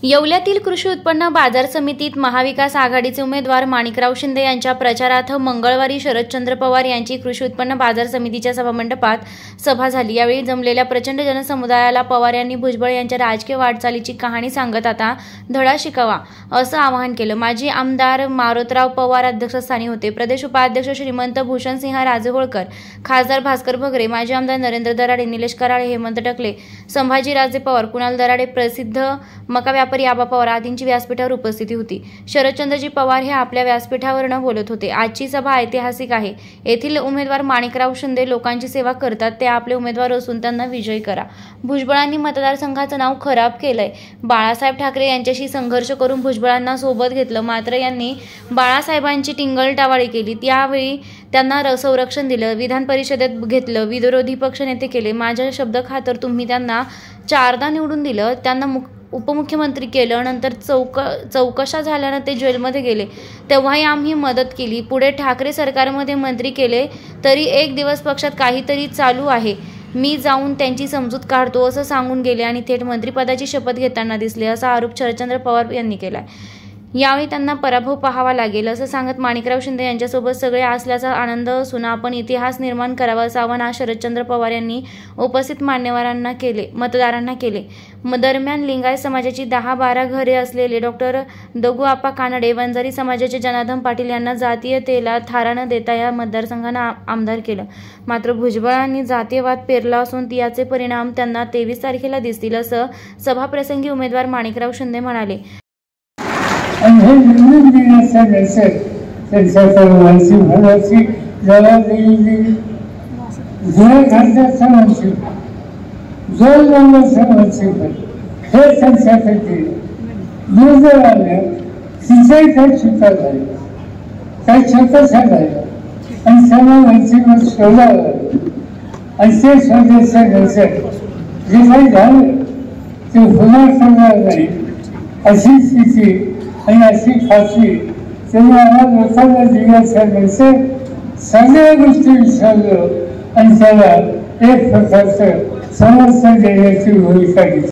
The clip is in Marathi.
येवल्यातील कृषी उत्पन्न बाजार समितीत महाविकास आघाडीचे उमेदवार माणिकराव शिंदे यांच्या प्रचारार्थ मंगळवारी शरदचंद्र पवार यांची कृषी उत्पन्न बाजार समितीच्या सभामंडपात सभा झाली। यावेळी जमलेल्या प्रचंड जनसमुदायाला पवार यांनी भुजबळ यांच्या राजकीय वाटचालीची कहाणी सांगत आता धडा शिकावा असं आवाहन केलं। माजी आमदार मारोतराव पवार अध्यक्षस्थानी होते। प्रदेश उपाध्यक्ष श्रीमंत भूषणसिंह राजहोळकर, खासदार भास्कर भगरे, माजी आमदार नरेंद्र दराडे, निलेश कराळे, हेमंत टकले, संभाजीराजे पवार, कुणाल दराडे, प्रसिद्ध मका व्यापारी आबा पवार आदींची व्यासपीठावर उपस्थिती होती। शरदचंद्रजी पवार हे आपल्या व्यासपीठावरून बोलत होते। आजची सभा ऐतिहासिक आहे। येथील उमेदवार माणिकराव शिंदे लोकांची सेवा करतात, ते आपले उमेदवार असून त्यांना विजयी करा। भुजबळांनी मतदारसंघाचं नाव खराब केलंय। बाळासाहेब ठाकरे यांच्याशी संघर्ष करून भुजबळांना सोबत घेतलं, मात्र यांनी बाळासाहेबांची टिंगलटावाळी केली। त्यावेळी त्यांना संरक्षण दिलं, विधान परिषदेत घेतलं, विरोधी पक्षनेते केले। माझ्या शब्दखातर तुम्ही त्यांना 4दा निवडून दिलं, त्यांना उपमुख्यमंत्री केलं। नंतर चौकशा झाल्यानं ते जेलमध्ये गेले, तेव्हाही आम्ही मदत केली। पुढे ठाकरे सरकारमध्ये मंत्री केले, तरी एक दिवस पक्षात काहीतरी चालू आहे, मी जाऊन त्यांची समजूत काढतो असं सांगून गेले आणि थेट मंत्रिपदाची शपथ घेताना दिसले, असा आरोप शरदचंद्र पवार यांनी केलाय। यावेळी त्यांना पराभव पाहावा लागेल असं सांगत माणिकराव शिंदे यांच्यासोबत सगळे असल्याचा आनंद असून आपण इतिहास निर्माण करावा असं आवाहन आज शरदचंद्र पवार यांनी उपस्थित मतदारांना केले। दरम्यान लिंगायत समाजाची 10-12 घरे असलेले डॉक्टर दगुआप्पा कानडे, वंजारी समाजाचे जनार्दन पाटील यांना जातीयतेला थारा न देता या मतदारसंघानं आमदार केलं। मात्र भुजबळांनी जातीयवाद पेरला असून याचे परिणाम त्यांना 23 तारखेला दिसतील असं सभाप्रसंगी उमेदवार माणिकराव शिंदे म्हणाले। आणि हे निवडून देण्याचं नसेल त्यांच्या सर्वांची भराची जबाबदारी जुन्या खात्याचं वंचित जलबंधाचं वंचित हे त्यांच्याकडे दुर्दैव आलं। सिंचाई काही चुका झाल्या, काही छोट्याशा झाल्या आणि सर्व वंचित शोधावं आणि ते शोधायचं नसेल जे काही झालं ते होणार नाही अशी स्थिती आणि अशी खात्री तेव्हा लोकांना दिल्याचं नसेल। सगळ्या गोष्टी विचारलं आणि त्याला एक प्रकारचं समर्थन देण्याची भूमिका घेतली।